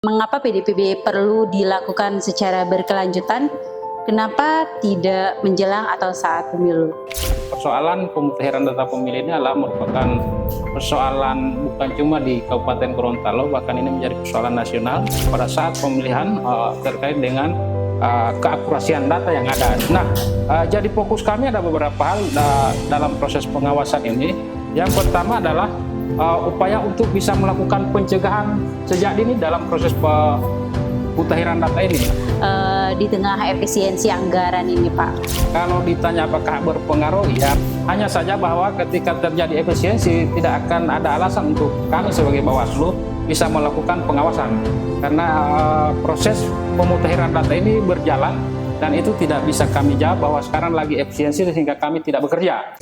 Mengapa PDPB perlu dilakukan secara berkelanjutan? Kenapa tidak menjelang atau saat pemilu? Persoalan pemutahiran data pemilih ini adalah merupakan persoalan bukan cuma di Kabupaten Gorontalo, bahkan ini menjadi persoalan nasional pada saat pemilihan terkait dengan keakurasian data yang ada. Nah, jadi fokus kami ada beberapa hal dalam proses pengawasan ini. Yang pertama adalah upaya untuk bisa melakukan pencegahan sejak dini dalam proses pemutahiran data ini. Di tengah efisiensi anggaran ini, Pak? Kalau ditanya apakah berpengaruh, ya hanya saja bahwa ketika terjadi efisiensi tidak akan ada alasan untuk kami sebagai Bawaslu bisa melakukan pengawasan, karena proses pemutahiran data ini berjalan dan itu tidak bisa kami jawab bahwa sekarang lagi efisiensi sehingga kami tidak bekerja.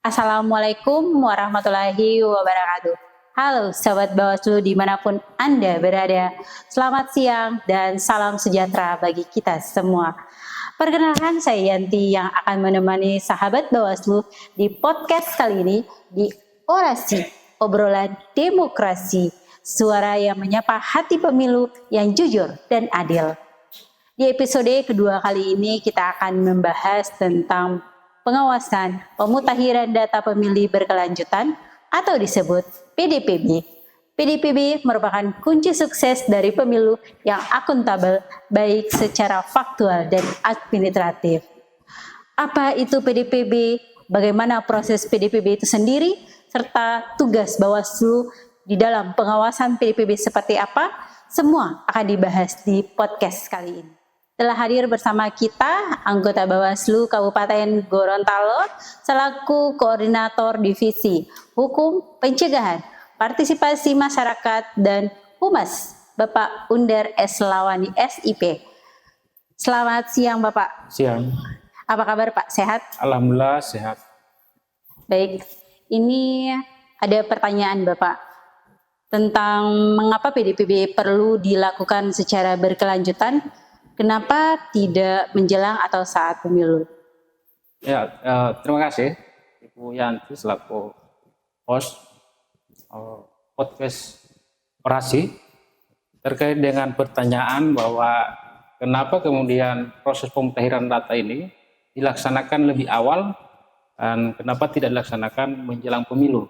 Assalamualaikum warahmatullahi wabarakatuh. Halo Sobat Bawaslu dimanapun Anda berada. Selamat siang dan salam sejahtera bagi kita semua. Perkenalkan, saya Yanti yang akan menemani sahabat Bawaslu di podcast kali ini di Orasi, Obrolan Demokrasi, suara yang menyapa hati pemilu yang jujur dan adil. Di episode kedua kali ini kita akan membahas tentang pengawasan pemutahiran data pemilih berkelanjutan atau disebut PDPB. PDPB merupakan kunci sukses dari pemilu yang akuntabel baik secara faktual dan administratif. Apa itu PDPB? Bagaimana proses PDPB itu sendiri? Serta tugas Bawaslu di dalam pengawasan PDPB seperti apa? Semua akan dibahas di podcast kali ini. Telah hadir bersama kita anggota Bawaslu Kabupaten Gorontalo selaku Koordinator Divisi Hukum Pencegahan Partisipasi Masyarakat dan Humas, Bapak Undar S. Lawani SIP. Selamat siang Bapak. Siang. Apa kabar Pak? Sehat? Alhamdulillah sehat. Baik, ini ada pertanyaan Bapak tentang mengapa PDPB perlu dilakukan secara berkelanjutan. Kenapa tidak menjelang atau saat pemilu? Ya, terima kasih Ibu Yanti selaku host podcast Orasi terkait dengan pertanyaan bahwa kenapa kemudian proses pemutahiran data ini dilaksanakan lebih awal dan kenapa tidak dilaksanakan menjelang pemilu.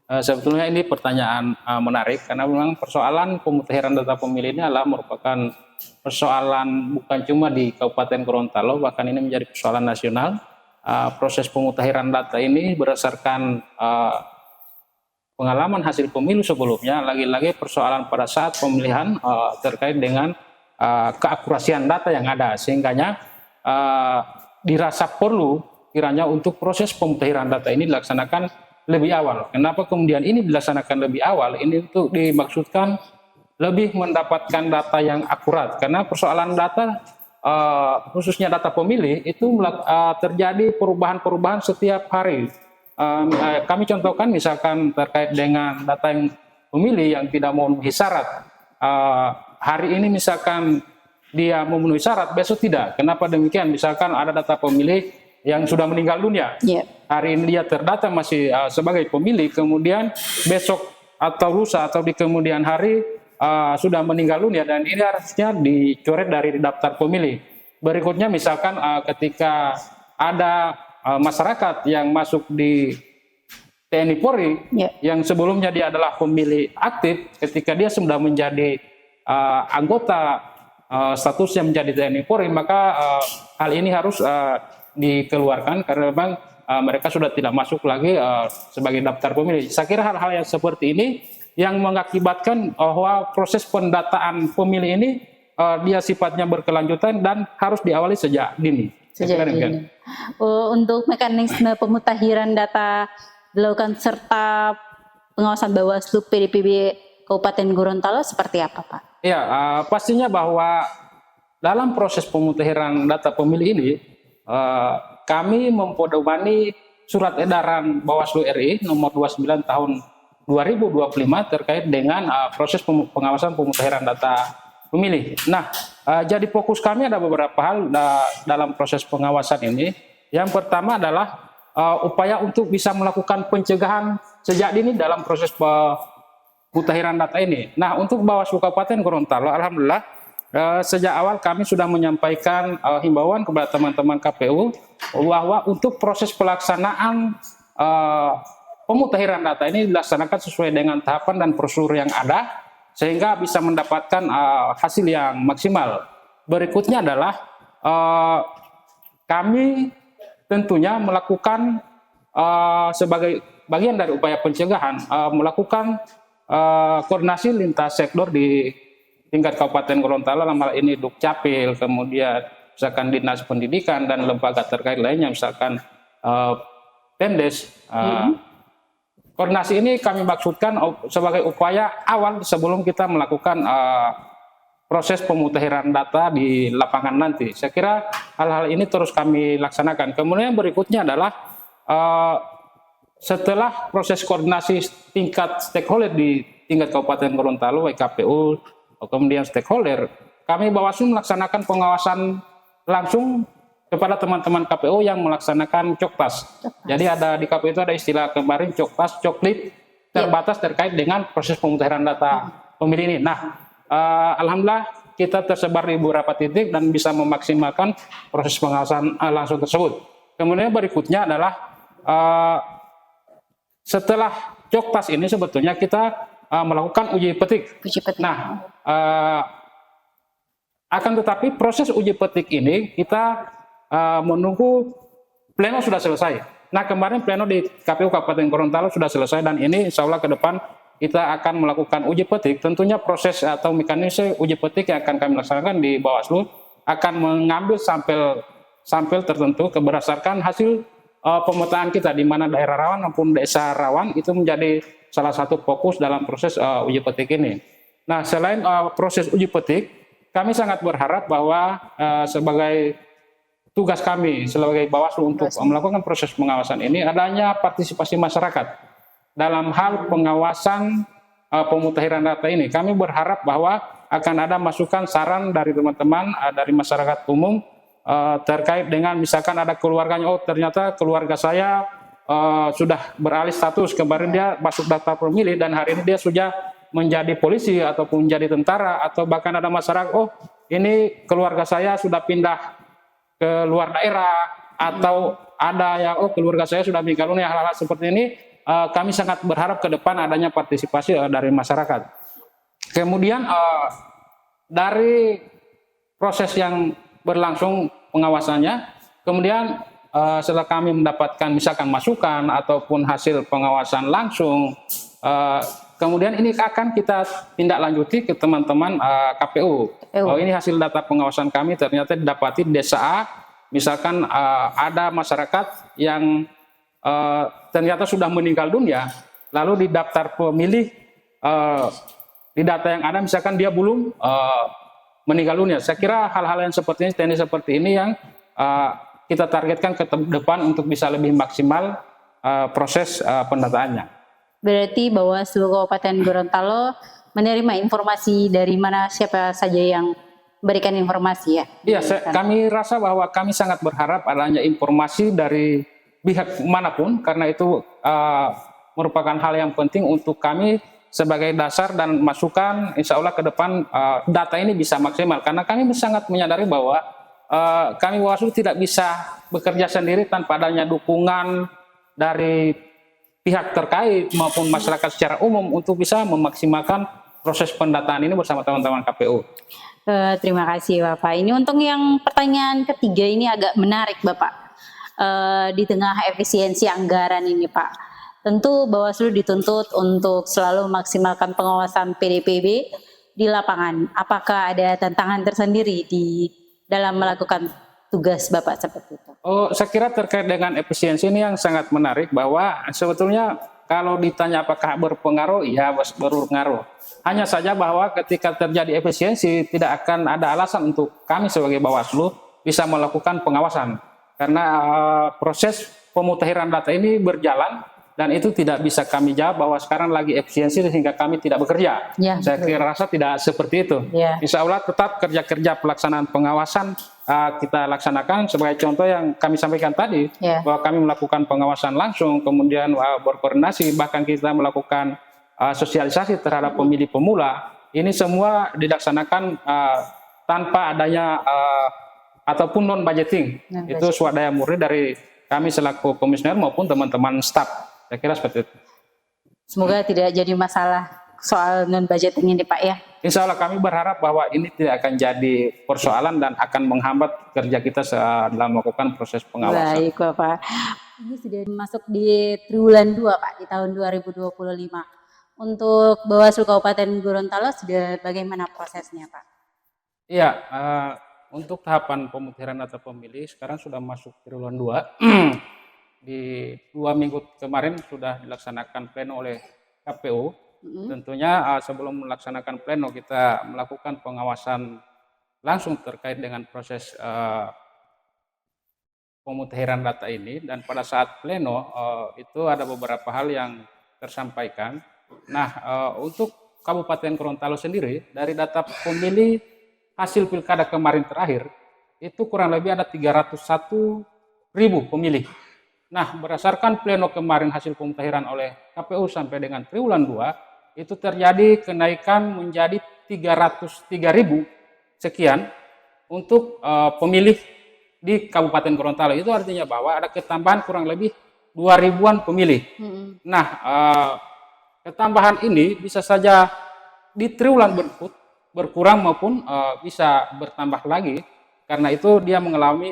Sebetulnya ini pertanyaan menarik karena memang persoalan pemutahiran data pemilih ini adalah merupakan persoalan bukan cuma di Kabupaten Gorontalo, bahkan ini menjadi persoalan nasional. Proses pemutahiran data ini berdasarkan pengalaman hasil pemilu sebelumnya, lagi-lagi persoalan pada saat pemilihan terkait dengan keakurasian data yang ada, sehingganya dirasa perlu kiranya untuk proses pemutahiran data ini dilaksanakan lebih awal. Kenapa kemudian ini dilaksanakan lebih awal? Ini untuk dimaksudkan lebih mendapatkan data yang akurat, karena persoalan data khususnya data pemilih itu terjadi perubahan-perubahan setiap hari. Kami contohkan misalkan terkait dengan data yang pemilih yang tidak memenuhi syarat, hari ini misalkan dia memenuhi syarat, besok tidak. Kenapa demikian? Misalkan ada data pemilih yang sudah meninggal dunia, hari ini dia terdata masih sebagai pemilih, kemudian besok atau lusa atau di kemudian hari sudah meninggal dunia, dan ini harusnya dicoret dari daftar pemilih. Berikutnya misalkan ketika ada masyarakat yang masuk di TNI Polri yang sebelumnya dia adalah pemilih aktif, ketika dia sudah menjadi anggota statusnya menjadi TNI Polri, maka hal ini harus dikeluarkan karena memang mereka sudah tidak masuk lagi sebagai daftar pemilih. Saya kira hal-hal yang seperti ini yang mengakibatkan bahwa proses pendataan pemilih ini dia sifatnya berkelanjutan dan harus diawali sejak dini. Untuk mekanisme pemutahiran data dilakukan serta pengawasan Bawaslu PDPB Kabupaten Gorontalo seperti apa Pak? Ya, pastinya bahwa dalam proses pemutahiran data pemilih ini kami mempedomani surat edaran Bawaslu RI nomor 29 tahun 2025 terkait dengan proses pengawasan pemutahiran data pemilih. Nah, jadi fokus kami ada beberapa hal dalam proses pengawasan ini. Yang pertama adalah upaya untuk bisa melakukan pencegahan sejak dini dalam proses pemutahiran data ini. Nah, untuk Bawaslu Kabupaten Gorontalo, alhamdulillah sejak awal kami sudah menyampaikan himbauan kepada teman-teman KPU bahwa untuk proses pelaksanaan pemutahiran data ini dilaksanakan sesuai dengan tahapan dan prosedur yang ada sehingga bisa mendapatkan hasil yang maksimal. Berikutnya adalah kami tentunya melakukan sebagai bagian dari upaya pencegahan melakukan koordinasi lintas sektor di tingkat Kabupaten Gorontalo, dalam hal ini Dukcapil, kemudian misalkan Dinas Pendidikan dan lembaga terkait lainnya, misalkan Pemdes. Koordinasi ini kami maksudkan sebagai upaya awal sebelum kita melakukan proses pemutahiran data di lapangan nanti. Saya kira hal-hal ini terus kami laksanakan. Kemudian berikutnya adalah setelah proses koordinasi tingkat stakeholder di tingkat Kabupaten Gorontalo, KPU, kemudian stakeholder, kami Bawaslu melaksanakan pengawasan langsung kepada teman-teman KPU yang melaksanakan coktas. Jadi ada di KPU itu ada istilah kemarin coktas, coklit terbatas terkait dengan proses pemutahiran data pemilih ini. Nah, alhamdulillah kita tersebar di beberapa titik dan bisa memaksimalkan proses pengawasan langsung tersebut. Kemudian berikutnya adalah setelah coktas ini sebetulnya kita melakukan uji petik. Nah, akan tetapi proses uji petik ini kita menunggu pleno sudah selesai. Nah, kemarin pleno di KPU Kabupaten Gorontalo sudah selesai dan ini insya Allah ke depan kita akan melakukan uji petik. Tentunya proses atau mekanisme uji petik yang akan kami laksanakan di Bawaslu akan mengambil sampel tertentu berdasarkan hasil pemetaan kita di mana daerah rawan maupun desa rawan itu menjadi salah satu fokus dalam proses uji petik ini. Nah, selain proses uji petik, kami sangat berharap bahwa sebagai tugas kami sebagai Bawaslu untuk melakukan proses pengawasan ini adanya partisipasi masyarakat dalam hal pengawasan pemutahiran data ini. Kami berharap bahwa akan ada masukan saran dari teman-teman dari masyarakat umum terkait dengan misalkan ada keluarganya, oh ternyata keluarga saya sudah beralih status, kemarin dia masuk daftar pemilih dan hari ini dia sudah menjadi polisi ataupun menjadi tentara, atau bahkan ada masyarakat, oh ini keluarga saya sudah pindah ke luar daerah, atau ada yang oh keluarga saya sudah meninggal dunia. Hal-hal seperti ini kami sangat berharap ke depan adanya partisipasi dari masyarakat. Kemudian dari proses yang berlangsung pengawasannya, kemudian setelah kami mendapatkan misalkan masukan ataupun hasil pengawasan langsung, kemudian ini akan kita tindak lanjuti ke teman-teman KPU. Oh, ini hasil data pengawasan kami ternyata didapati di desa A, misalkan ada masyarakat yang ternyata sudah meninggal dunia, lalu di daftar pemilih di data yang ada misalkan dia belum meninggal dunia. Saya kira hal-hal yang seperti ini, teknis seperti ini yang kita targetkan ke depan untuk bisa lebih maksimal proses pendataannya. Berarti Bawaslu Kabupaten Gorontalo menerima informasi dari mana, siapa saja yang berikan informasi ya? Iya, kami rasa bahwa kami sangat berharap adanya informasi dari pihak manapun, karena itu merupakan hal yang penting untuk kami sebagai dasar dan masukan. Insya Allah ke depan data ini bisa maksimal, karena kami sangat menyadari bahwa kami Bawaslu tidak bisa bekerja sendiri tanpa adanya dukungan dari pihak terkait maupun masyarakat secara umum untuk bisa memaksimalkan proses pendataan ini bersama teman-teman KPU. Terima kasih Bapak. Ini untuk yang pertanyaan ketiga ini agak menarik Bapak. Di tengah efisiensi anggaran ini Pak, tentu Bawaslu dituntut untuk selalu memaksimalkan pengawasan PDPB di lapangan. Apakah ada tantangan tersendiri di dalam melakukan tugas Bapak seperti itu? Oh, saya kira terkait dengan efisiensi ini yang sangat menarik, bahwa sebetulnya kalau ditanya apakah berpengaruh, ya berpengaruh. Hanya saja bahwa ketika terjadi efisiensi tidak akan ada alasan untuk kami sebagai Bawaslu bisa melakukan pengawasan. Karena proses pemutahiran data ini berjalan dan itu tidak bisa kami jawab bahwa sekarang lagi efisiensi sehingga kami tidak bekerja. Ya, saya rasa tidak seperti itu. Ya. Insya Allah tetap kerja-kerja pelaksanaan pengawasan kita laksanakan. Sebagai contoh yang kami sampaikan tadi, Ya. bahwa kami melakukan pengawasan langsung, kemudian berkoordinasi, bahkan kita melakukan sosialisasi terhadap pemilih pemula. Ini semua dilaksanakan tanpa adanya ataupun non budgeting. Itu swadaya murni dari kami selaku komisioner maupun teman-teman staf. Saya kira seperti itu. Semoga tidak jadi masalah soal non budgeting ini Pak ya. Insya Allah kami berharap bahwa ini tidak akan jadi persoalan dan akan menghambat kerja kita dalam melakukan proses pengawasan. Baik Bapak. Ini sudah masuk di triwulan 2 Pak di tahun 2025. Untuk Bawaslu Kabupaten Gorontalo sudah bagaimana prosesnya Pak? Iya, untuk tahapan pemutiran data pemilih sekarang sudah masuk triwulan 2. Di 2 minggu kemarin sudah dilaksanakan pleno oleh KPU. Tentunya sebelum melaksanakan pleno kita melakukan pengawasan langsung terkait dengan proses pemutahiran data ini, dan pada saat pleno itu ada beberapa hal yang tersampaikan. Nah, untuk Kabupaten Gorontalo sendiri dari data pemilih hasil pilkada kemarin terakhir itu kurang lebih ada 301.000 pemilih. Nah, berdasarkan pleno kemarin hasil pemutahiran oleh KPU sampai dengan triwulan 2 itu terjadi kenaikan menjadi 303.000 sekian untuk pemilih di Kabupaten Gorontalo. Itu artinya bahwa ada ketambahan kurang lebih 2.000-an pemilih. Nah, ketambahan ini bisa saja di triwulan berkurang maupun bisa bertambah lagi, karena itu dia mengalami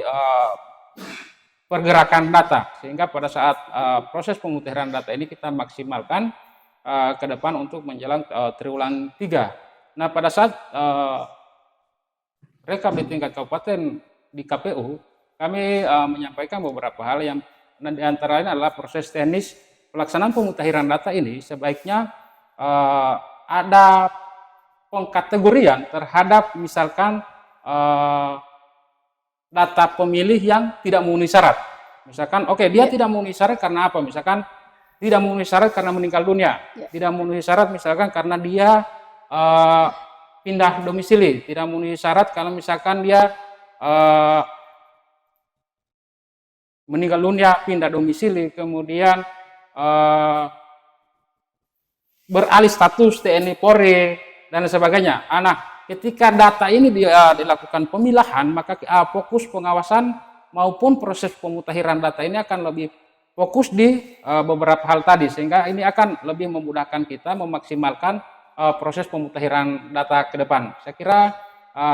pergerakan data, sehingga pada saat proses pemutahiran data ini kita maksimalkan ke depan untuk menjelang triwulan 3. Nah, pada saat rekap di tingkat kabupaten di KPU, kami menyampaikan beberapa hal yang diantaranya adalah proses teknis pelaksanaan pemutahiran data ini sebaiknya ada pengkategorian terhadap misalkan data pemilih yang tidak memenuhi syarat. Misalkan, dia tidak memenuhi syarat karena apa? Misalkan tidak memenuhi syarat karena meninggal dunia, tidak memenuhi syarat misalkan karena dia pindah domisili, tidak memenuhi syarat kalau misalkan dia meninggal dunia, pindah domisili, kemudian beralih status TNI Polri dan sebagainya. Nah, ketika data ini dilakukan pemilahan, maka fokus pengawasan maupun proses pemutahiran data ini akan lebih fokus di beberapa hal tadi, sehingga ini akan lebih memudahkan kita memaksimalkan proses pemutahiran data ke depan. Saya kira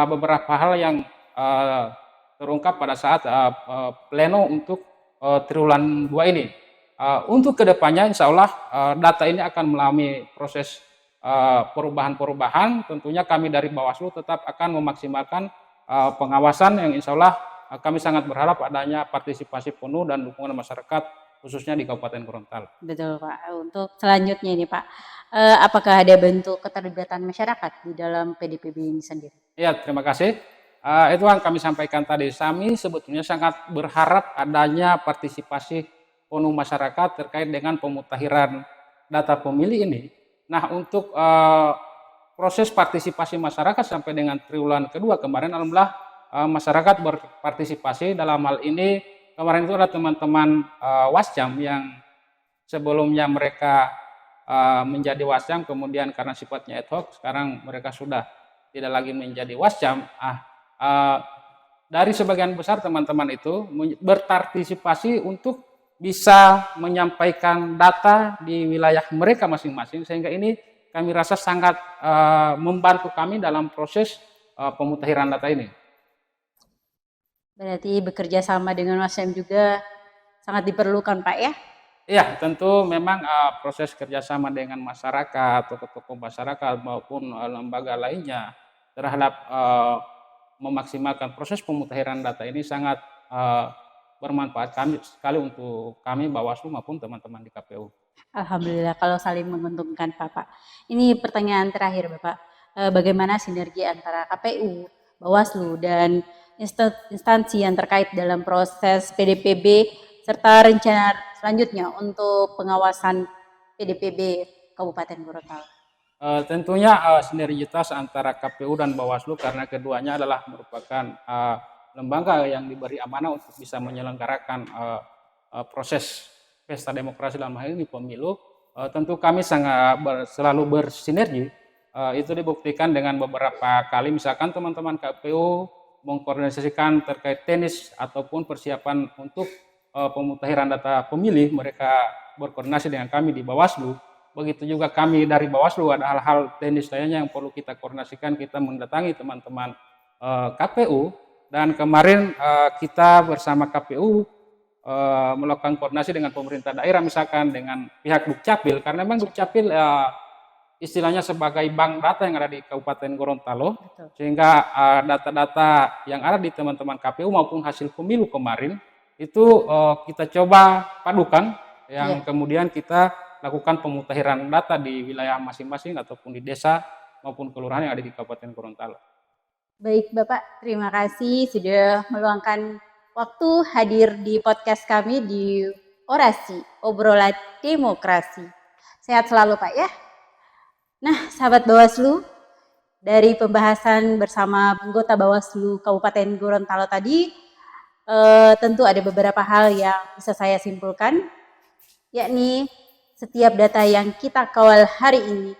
beberapa hal yang terungkap pada saat pleno untuk triwulan 2 ini. Untuk kedepannya insya Allah data ini akan mengalami proses perubahan-perubahan. Tentunya kami dari Bawaslu tetap akan memaksimalkan pengawasan yang insya Allah kami sangat berharap adanya partisipasi penuh dan dukungan masyarakat khususnya di Kabupaten Gorontalo. Betul Pak. Untuk selanjutnya ini Pak, apakah ada bentuk keterlibatan masyarakat di dalam PDPB ini sendiri? Ya, terima kasih. Itu yang kami sampaikan tadi. Kami sebetulnya sangat berharap adanya partisipasi penuh masyarakat terkait dengan pemutahiran data pemilih ini. Nah, untuk proses partisipasi masyarakat sampai dengan triwulan kedua kemarin, alhamdulillah masyarakat berpartisipasi. Dalam hal ini kemarin itu ada teman-teman Wasjam yang sebelumnya mereka menjadi Wasjam, kemudian karena sifatnya ad hoc, sekarang mereka sudah tidak lagi menjadi Wasjam. Dari sebagian besar teman-teman itu berpartisipasi untuk bisa menyampaikan data di wilayah mereka masing-masing, sehingga ini kami rasa sangat membantu kami dalam proses pemutahiran data ini. Berarti bekerja sama dengan Wasjam juga sangat diperlukan Pak ya? Iya, tentu memang proses kerjasama dengan masyarakat, tokoh-tokoh masyarakat maupun lembaga lainnya terhadap memaksimalkan proses pemutahiran data ini sangat bermanfaat sekali untuk kami Bawaslu maupun teman-teman di KPU. Alhamdulillah kalau saling menguntungkan Bapak. Ini pertanyaan terakhir Bapak, bagaimana sinergi antara KPU, Bawaslu dan instansi yang terkait dalam proses PDPB serta rencana selanjutnya untuk pengawasan PDPB Kabupaten Gorontalo? Tentunya sinergitas antara KPU dan Bawaslu karena keduanya adalah merupakan lembaga yang diberi amanah untuk bisa menyelenggarakan proses pesta demokrasi dalam hal ini pemilu, tentu kami selalu bersinergi. Itu dibuktikan dengan beberapa kali misalkan teman-teman KPU mengkoordinasikan terkait teknis ataupun persiapan untuk pemutahiran data pemilih, mereka berkoordinasi dengan kami di Bawaslu. Begitu juga kami dari Bawaslu ada hal-hal teknis lainnya yang perlu kita koordinasikan, kita mendatangi teman-teman KPU, dan kemarin kita bersama KPU melakukan koordinasi dengan pemerintah daerah, misalkan dengan pihak Dukcapil, karena memang Dukcapil istilahnya sebagai bank data yang ada di Kabupaten Gorontalo. Betul. Sehingga data-data yang ada di teman-teman KPU maupun hasil pemilu kemarin itu kita coba padukan, yang kemudian kita lakukan pemutahiran data di wilayah masing-masing ataupun di desa maupun kelurahan yang ada di Kabupaten Gorontalo. Baik Bapak, terima kasih sudah meluangkan waktu hadir di podcast kami di Orasi, Obrolan Demokrasi. Sehat selalu Pak ya. Nah, sahabat Bawaslu, dari pembahasan bersama anggota Bawaslu Kabupaten Gorontalo tadi, tentu ada beberapa hal yang bisa saya simpulkan, yakni setiap data yang kita kawal hari ini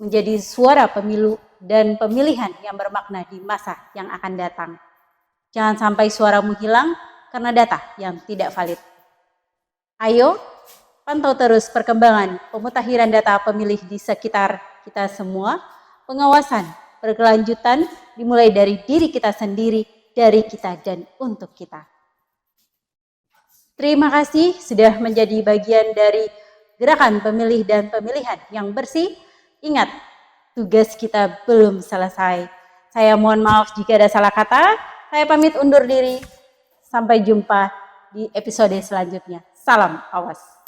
menjadi suara pemilu dan pemilihan yang bermakna di masa yang akan datang. Jangan sampai suaramu hilang karena data yang tidak valid. Ayo, pantau terus perkembangan pemutahiran data pemilih di sekitar kita semua. Pengawasan berkelanjutan dimulai dari diri kita sendiri, dari kita dan untuk kita. Terima kasih sudah menjadi bagian dari gerakan pemilih dan pemilihan yang bersih. Ingat, tugas kita belum selesai. Saya mohon maaf jika ada salah kata. Saya pamit undur diri. Sampai jumpa di episode selanjutnya. Salam awas.